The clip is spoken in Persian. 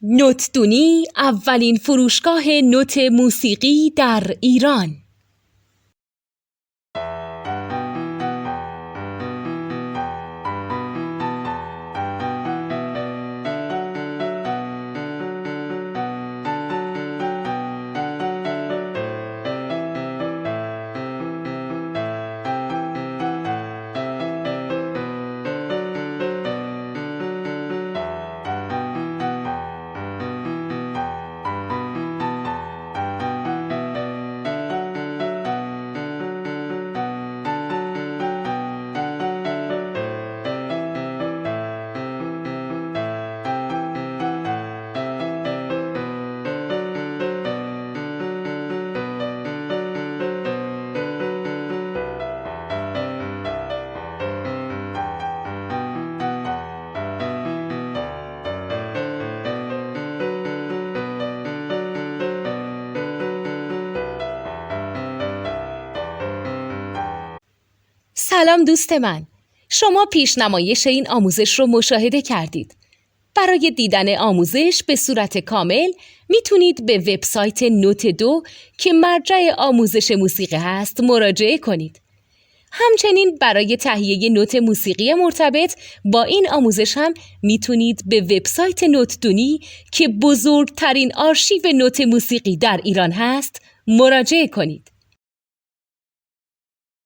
نوتدونی اولین فروشگاه نوت موسیقی در ایران. سلام دوست من، شما پیشنمایش این آموزش رو مشاهده کردید. برای دیدن آموزش به صورت کامل میتونید به وبسایت نوت2 که مرجع آموزش موسیقی هست مراجعه کنید. همچنین برای تهیه نوت موسیقی مرتبط با این آموزش هم میتونید به وبسایت نوتدونی که بزرگترین آرشیو نوت موسیقی در ایران هست مراجعه کنید.